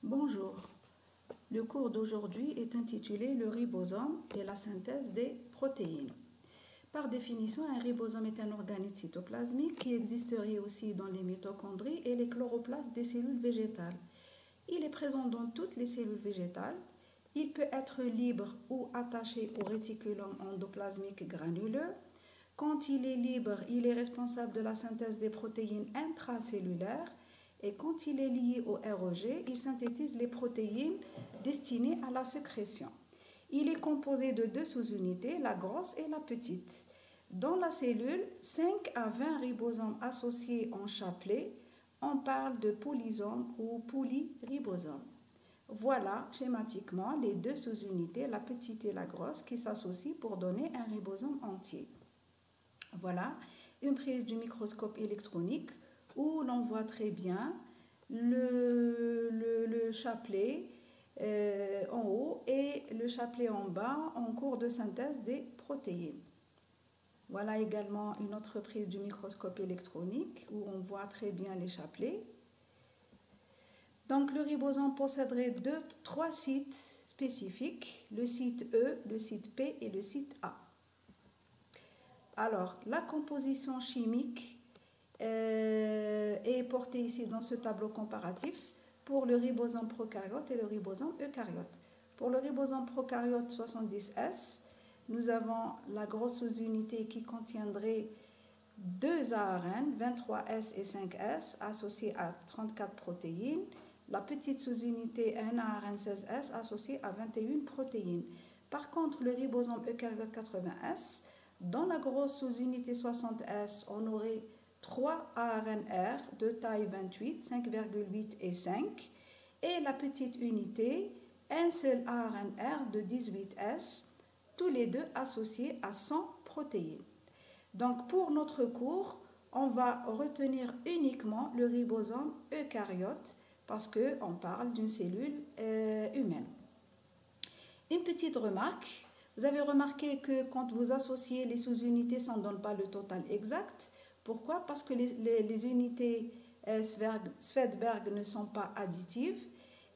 Bonjour, le cours d'aujourd'hui est intitulé Le ribosome et la synthèse des protéines. Par définition, un ribosome est un organelle cytoplasmique qui existerait aussi dans les mitochondries et les chloroplastes des cellules végétales. Il est présent dans toutes les cellules végétales. Il peut être libre ou attaché au réticulum endoplasmique granuleux. Quand il est libre, il est responsable de la synthèse des protéines intracellulaires. Et quand il est lié au REG, il synthétise les protéines destinées à la sécrétion. Il est composé de deux sous-unités, la grosse et la petite. Dans la cellule, 5 à 20 ribosomes associés en chapelet, on parle de polysome ou polyribosome. Voilà schématiquement les deux sous-unités, la petite et la grosse, qui s'associent pour donner un ribosome entier. Voilà une prise du microscope électronique où l'on voit très bien le chapelet en haut et le chapelet en bas en cours de synthèse des protéines. Voilà également une autre prise du microscope électronique où on voit très bien les chapelets. Donc le ribosome posséderait trois sites spécifiques, le site E, le site P et le site A. Alors, la composition chimique est portée ici dans ce tableau comparatif pour le ribosome prokaryote et le ribosome eucaryote. Pour le ribosome prokaryote 70S, nous avons la grosse sous-unité qui contiendrait deux ARN, 23S et 5S, associés à 34 protéines. La petite sous-unité, un ARN 16S, associé à 21 protéines. Par contre, le ribosome eucaryote 80S, dans la grosse sous-unité 60S, on aurait 3 ARNR de taille 28, 5,8 et 5. Et la petite unité, un seul ARNR de 18S, tous les deux associés à 100 protéines. Donc pour notre cours, on va retenir uniquement le ribosome eucaryote parce qu'on parle d'une cellule humaine. Une petite remarque. Vous avez remarqué que quand vous associez les sous-unités, ça ne donne pas le total exact. Pourquoi? Parce que les unités Svedberg ne sont pas additives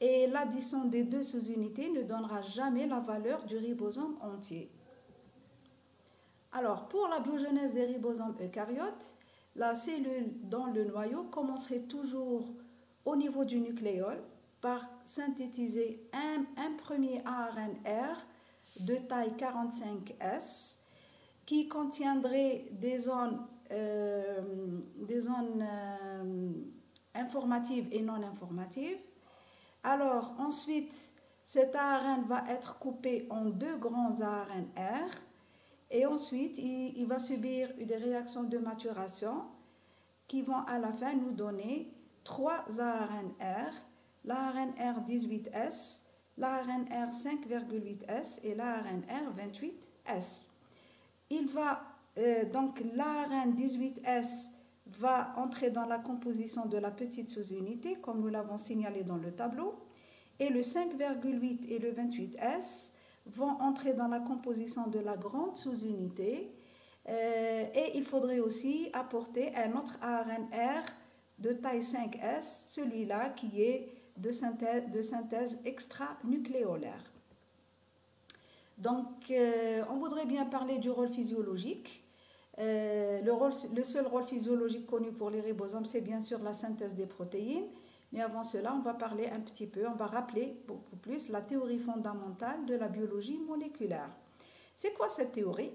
et l'addition des deux sous-unités ne donnera jamais la valeur du ribosome entier. Alors, pour la biogenèse des ribosomes eucaryotes, la cellule dans le noyau commencerait toujours au niveau du nucléole par synthétiser un premier ARNR de taille 45S qui contiendrait des zones informatives et non informatives. Alors ensuite, cet ARN va être coupé en deux grands ARNR et ensuite il va subir des réactions de maturation qui vont à la fin nous donner trois ARNR, l'ARNR 18S, l'ARNR 5,8S et l'ARNR 28S. Donc l'ARN 18S va entrer dans la composition de la petite sous-unité, comme nous l'avons signalé dans le tableau, et le 5,8 et le 28S vont entrer dans la composition de la grande sous-unité, et il faudrait aussi apporter un autre ARNR de taille 5S, celui-là qui est de synthèse extranucléolaire. Donc, on voudrait bien parler du rôle physiologique. Le seul rôle physiologique connu pour les ribosomes, c'est bien sûr la synthèse des protéines. Mais avant cela, on va parler un petit peu, on va rappeler beaucoup plus la théorie fondamentale de la biologie moléculaire. C'est quoi cette théorie?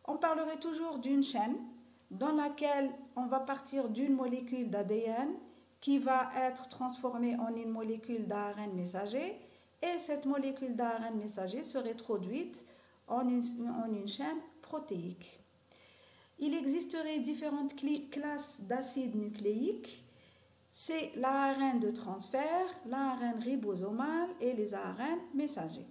On parlerait toujours d'une chaîne dans laquelle on va partir d'une molécule d'ADN qui va être transformée en une molécule d'ARN messager et cette molécule d'ARN messager serait traduite en une chaîne protéique. Il existerait différentes classes d'acides nucléiques. C'est l'ARN de transfert, l'ARN ribosomal et les ARN messagers.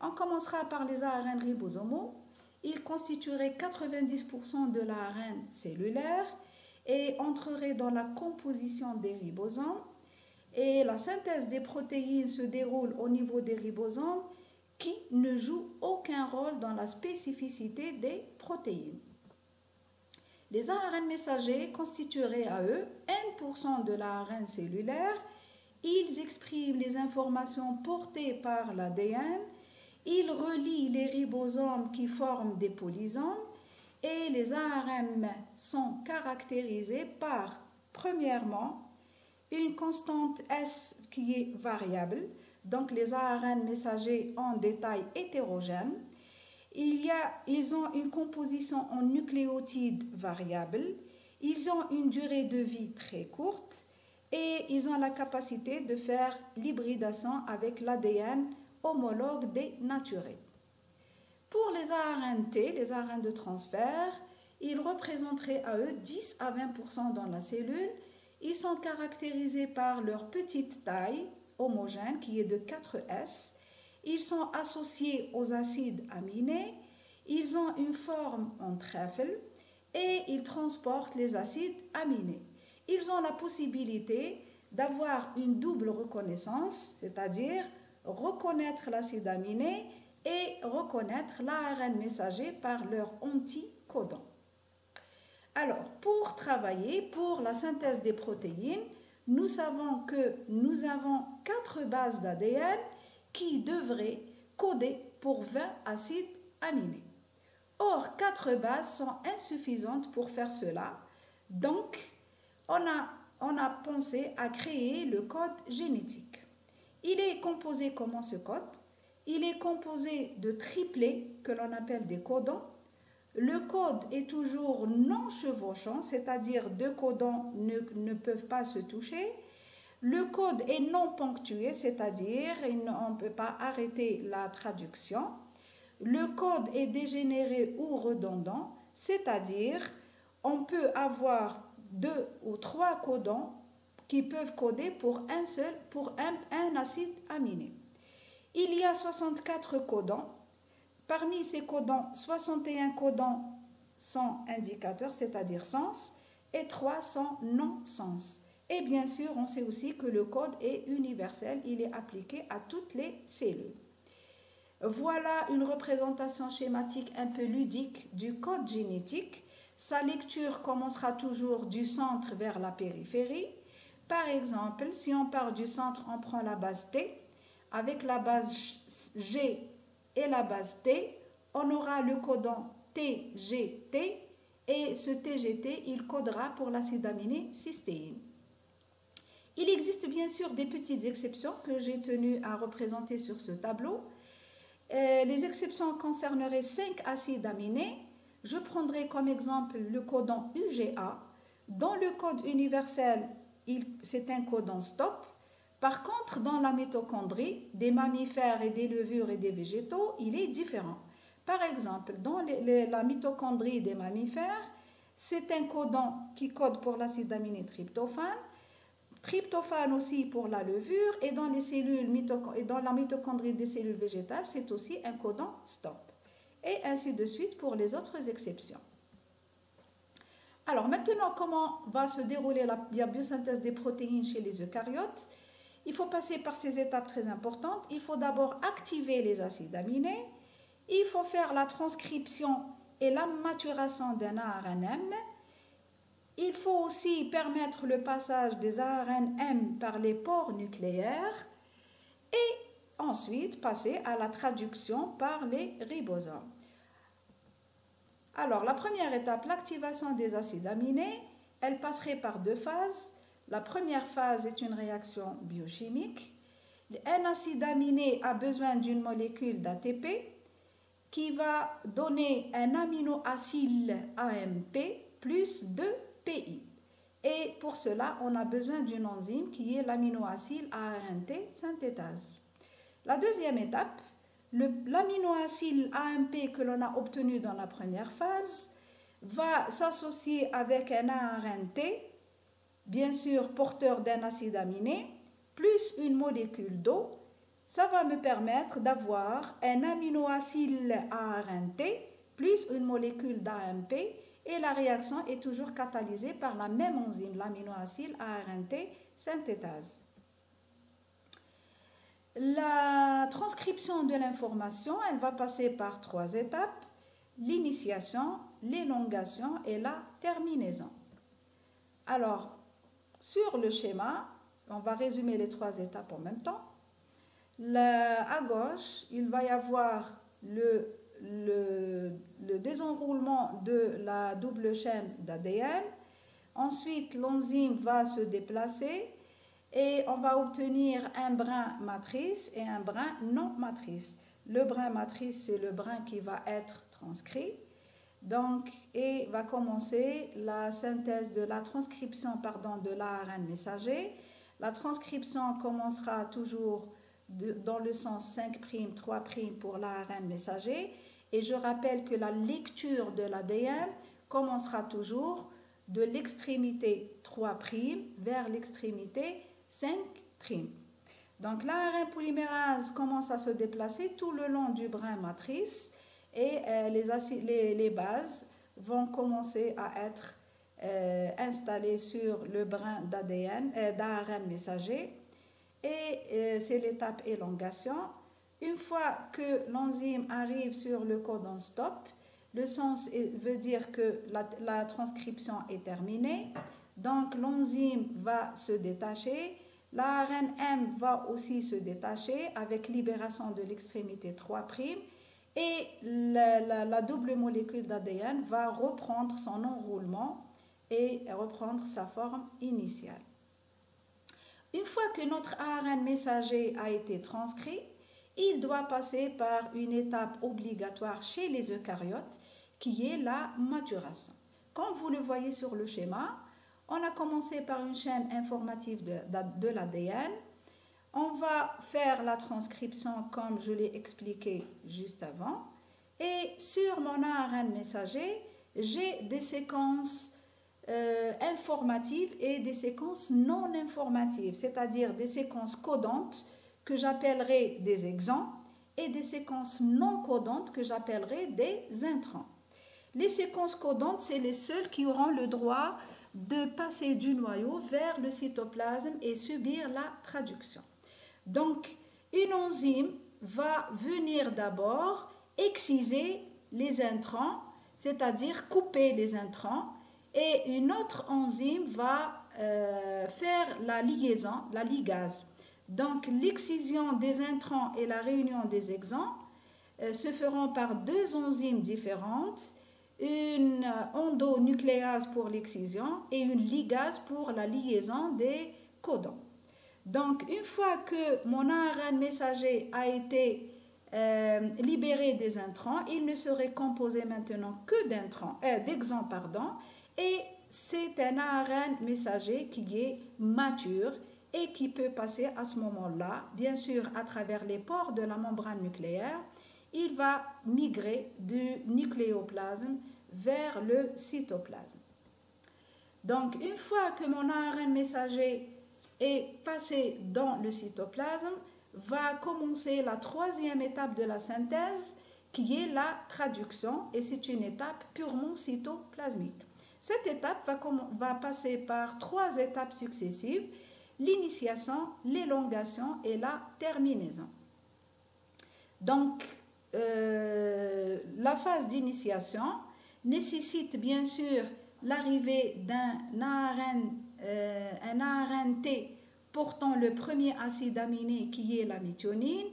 On commencera par les ARN ribosomaux. Ils constitueraient 90% de l'ARN cellulaire et entreraient dans la composition des ribosomes. Et la synthèse des protéines se déroule au niveau des ribosomes qui ne jouent aucun rôle dans la spécificité des protéines. Les ARN messagers constitueraient à eux 1% de l'ARN cellulaire. ils expriment les informations portées par l'ADN, ils relient les ribosomes qui forment des polysomes et les ARN sont caractérisés par, premièrement, une constante S qui est variable, donc les ARN messagers ont des tailles hétérogènes. Ils ont une composition en nucléotides variable, ils ont une durée de vie très courte et ils ont la capacité de faire l'hybridation avec l'ADN homologue dénaturé. Pour les ARNT, les ARN de transfert, ils représenteraient à eux 10 à 20% dans la cellule. Ils sont caractérisés par leur petite taille homogène qui est de 4S. Ils sont associés aux acides aminés. Ils ont une forme en trèfle et ils transportent les acides aminés. Ils ont la possibilité d'avoir une double reconnaissance, c'est-à-dire reconnaître l'acide aminé et reconnaître l'ARN messager par leur anticodon. Alors, pour travailler, pour la synthèse des protéines, nous savons que nous avons 4 bases d'ADN qui devraient coder pour 20 acides aminés. Or, 4 bases sont insuffisantes pour faire cela. Donc, on a pensé à créer le code génétique. Il est composé comment ce code? Il est composé de triplets que l'on appelle des codons. Le code est toujours non chevauchant, c'est-à-dire 2 codons ne peuvent pas se toucher. Le code est non ponctué, c'est-à-dire on ne peut pas arrêter la traduction. Le code est dégénéré ou redondant, c'est-à-dire on peut avoir 2 ou 3 codons qui peuvent coder pour un acide aminé. Il y a 64 codons. Parmi ces codons, 61 codons sont indicateurs, c'est-à-dire sens, et 3 sont non-sens. Et bien sûr, on sait aussi que le code est universel, il est appliqué à toutes les cellules. Voilà une représentation schématique un peu ludique du code génétique. Sa lecture commencera toujours du centre vers la périphérie. Par exemple, si on part du centre, on prend la base T. Avec la base G et la base T, on aura le codon TGT et ce TGT, il codera pour l'acide aminé cystéine. Il existe bien sûr des petites exceptions que j'ai tenu à représenter sur ce tableau. Les exceptions concerneraient 5 acides aminés. Je prendrai comme exemple le codon UGA. Dans le code universel, c'est un codon stop. Par contre, dans la mitochondrie, des mammifères et des levures et des végétaux, il est différent. Par exemple, dans la mitochondrie des mammifères, c'est un codon qui code pour l'acide aminé tryptophane. Tryptophane aussi pour la levure et dans la mitochondrie des cellules végétales, c'est aussi un codon stop. Et ainsi de suite pour les autres exceptions. Alors maintenant, comment va se dérouler la biosynthèse des protéines chez les eucaryotes? Il faut passer par ces étapes très importantes. Il faut d'abord activer les acides aminés. Il faut faire la transcription et la maturation d'un ARNM. Il faut aussi permettre le passage des ARNM par les pores nucléaires et ensuite passer à la traduction par les ribosomes. Alors, la première étape, l'activation des acides aminés, elle passerait par 2 phases. La première phase est une réaction biochimique. Un acide aminé a besoin d'une molécule d'ATP qui va donner un aminoacyle AMP plus 2 PI. Et pour cela, on a besoin d'une enzyme qui est l'aminoacyle ARNT synthétase. La deuxième étape, l'aminoacyle AMP que l'on a obtenu dans la première phase va s'associer avec un ARNT, bien sûr porteur d'un acide aminé, plus une molécule d'eau. Ça va me permettre d'avoir un aminoacyle ARNT plus une molécule d'AMP et la réaction est toujours catalysée par la même enzyme, l'aminoacyle ARNT synthétase. La transcription de l'information, elle va passer par 3 étapes, l'initiation, l'élongation et la terminaison. Alors, sur le schéma, on va résumer les 3 étapes en même temps. À gauche, il va y avoir le désenroulement de la double chaîne d'ADN. Ensuite, l'enzyme va se déplacer et on va obtenir un brin matrice et un brin non matrice. Le brin matrice, c'est le brin qui va être transcrit. Donc, et va commencer la synthèse de la transcription de l'ARN messager. La transcription commencera toujours dans le sens 5', 3' pour l'ARN messager. Et je rappelle que la lecture de l'ADN commencera toujours de l'extrémité 3' vers l'extrémité 5'. Donc l'ARN polymérase commence à se déplacer tout le long du brin matrice et les bases vont commencer à être installées sur le brin d'ARN messager et c'est l'étape élongation. Une fois que l'enzyme arrive sur le codon stop, le sens veut dire que la transcription est terminée, donc l'enzyme va se détacher, l'ARN-M va aussi se détacher avec libération de l'extrémité 3' et la double molécule d'ADN va reprendre son enroulement et reprendre sa forme initiale. Une fois que notre ARN messager a été transcrit, il doit passer par une étape obligatoire chez les eucaryotes qui est la maturation. Comme vous le voyez sur le schéma, on a commencé par une chaîne informative de l'ADN. On va faire la transcription comme je l'ai expliqué juste avant. Et sur mon ARN messager, j'ai des séquences informatives et des séquences non informatives, c'est-à-dire des séquences codantes que j'appellerai des exons et des séquences non codantes que j'appellerai des introns. Les séquences codantes, c'est les seules qui auront le droit de passer du noyau vers le cytoplasme et subir la traduction. Donc, une enzyme va venir d'abord exciser les introns, c'est-à-dire couper les introns, et une autre enzyme va faire la liaison, la ligase. Donc, l'excision des introns et la réunion des exons se feront par 2 enzymes différentes, une endonucléase pour l'excision et une ligase pour la liaison des codons. Donc, une fois que mon ARN messager a été libéré des introns, il ne serait composé maintenant que d'exons, et c'est un ARN messager qui est mature et qui peut passer à ce moment-là, bien sûr à travers les pores de la membrane nucléaire, il va migrer du nucléoplasme vers le cytoplasme. Donc, une fois que mon ARN messager est passé dans le cytoplasme, va commencer la 3e étape de la synthèse, qui est la traduction, et c'est une étape purement cytoplasmique. Cette étape va passer par 3 étapes successives: l'initiation, l'élongation et la terminaison. Donc, la phase d'initiation nécessite bien sûr l'arrivée d'un ARNT portant le premier acide aminé qui est la méthionine,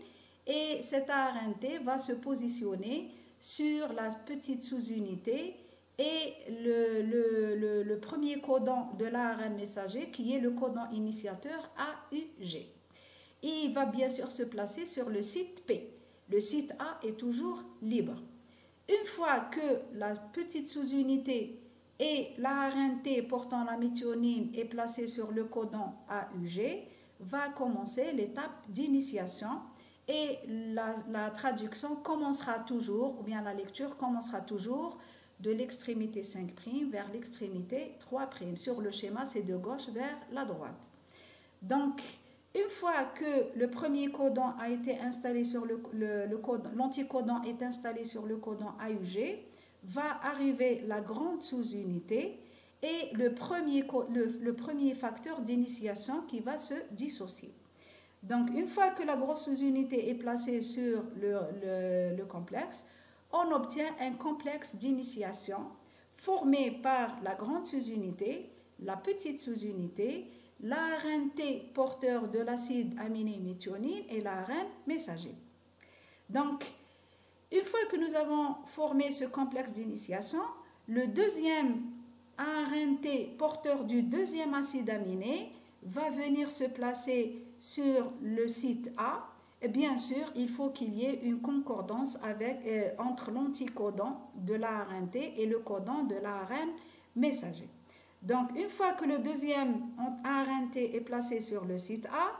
et cet ARNT va se positionner sur la petite sous-unité et le premier codon de l'ARN messager qui est le codon initiateur AUG. Et il va bien sûr se placer sur le site P. Le site A est toujours libre. Une fois que la petite sous-unité et l'ARNT portant la méthionine est placée sur le codon AUG, va commencer l'étape d'initiation et la traduction commencera toujours, ou bien la lecture commencera toujours de l'extrémité 5' vers l'extrémité 3'. Sur le schéma, c'est de gauche vers la droite. Donc, une fois que le premier codon a été installé sur l'anticodon est installé sur le codon AUG, va arriver la grande sous-unité et le premier facteur d'initiation qui va se dissocier. Donc, une fois que la grosse sous-unité est placée sur le complexe, on obtient un complexe d'initiation formé par la grande sous-unité, la petite sous-unité, l'ARNT porteur de l'acide aminé méthionine et l'ARN messager. Donc, une fois que nous avons formé ce complexe d'initiation, le deuxième ARNT porteur du deuxième acide aminé va venir se placer sur le site A. Et bien sûr, il faut qu'il y ait une concordance entre l'anticodon de l'ARNT et le codon de l'ARN messager. Donc, une fois que le deuxième ARNT est placé sur le site A,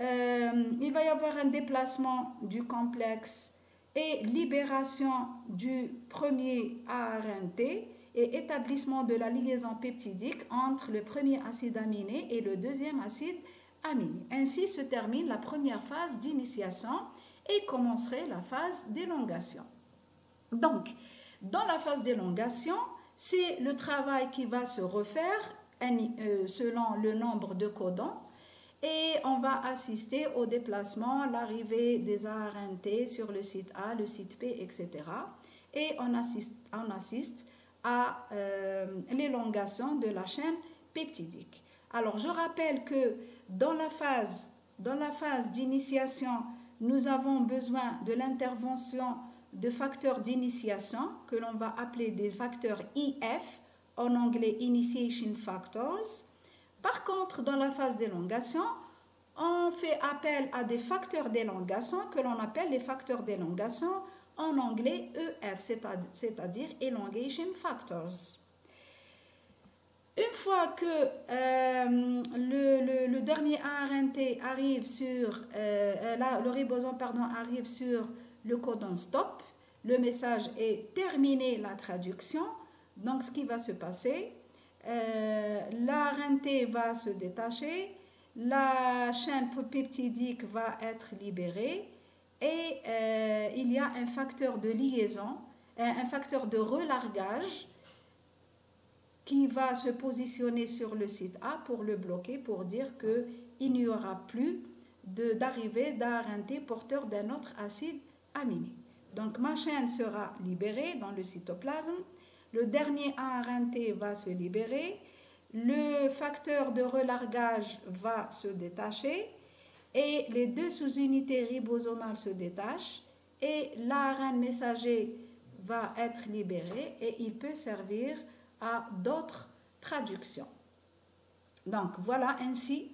il va y avoir un déplacement du complexe et libération du premier ARNT et établissement de la liaison peptidique entre le premier acide aminé et le deuxième acide aminé. Ainsi se termine la première phase d'initiation et commencerait la phase d'élongation. Donc, dans la phase d'élongation, c'est le travail qui va se refaire selon le nombre de codons et on va assister au déplacement, l'arrivée des ARNT sur le site A, le site P, etc. Et on assiste à l'élongation de la chaîne peptidique. Alors, je rappelle que dans la phase d'initiation, nous avons besoin de l'intervention de facteurs d'initiation que l'on va appeler des facteurs IF, en anglais Initiation Factors. Par contre, dans la phase d'élongation, on fait appel à des facteurs d'élongation que l'on appelle les facteurs d'élongation en anglais EF, c'est-à-dire Elongation Factors. Une fois que le dernier ARNT arrive sur, le ribosome arrive sur le codon stop, le message est terminé la traduction. Donc, ce qui va se passer, l'ARNT va se détacher, la chaîne peptidique va être libérée et il y a un facteur de liaison, un facteur de relargage qui va se positionner sur le site A pour le bloquer, pour dire qu'il n'y aura plus d'arrivée d'ARNT porteur d'un autre acide aminé. Donc, ma chaîne sera libérée dans le cytoplasme. Le dernier ARNT va se libérer. Le facteur de relargage va se détacher. Et les deux sous-unités ribosomales se détachent. Et l'ARN messager va être libéré et il peut servir à d'autres traductions. Donc, voilà ainsi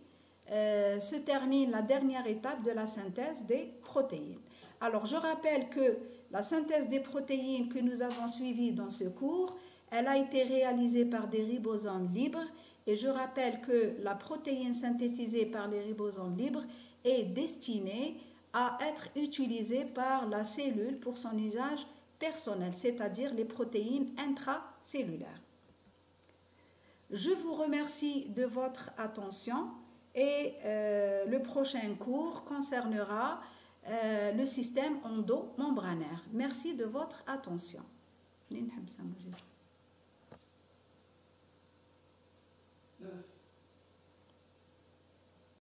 se termine la dernière étape de la synthèse des protéines. Alors, je rappelle que la synthèse des protéines que nous avons suivie dans ce cours, elle a été réalisée par des ribosomes libres et je rappelle que la protéine synthétisée par les ribosomes libres est destinée à être utilisée par la cellule pour son usage personnel, c'est-à-dire les protéines intracellulaires. Je vous remercie de votre attention et le prochain cours concernera le système endomembranaire. Merci de votre attention.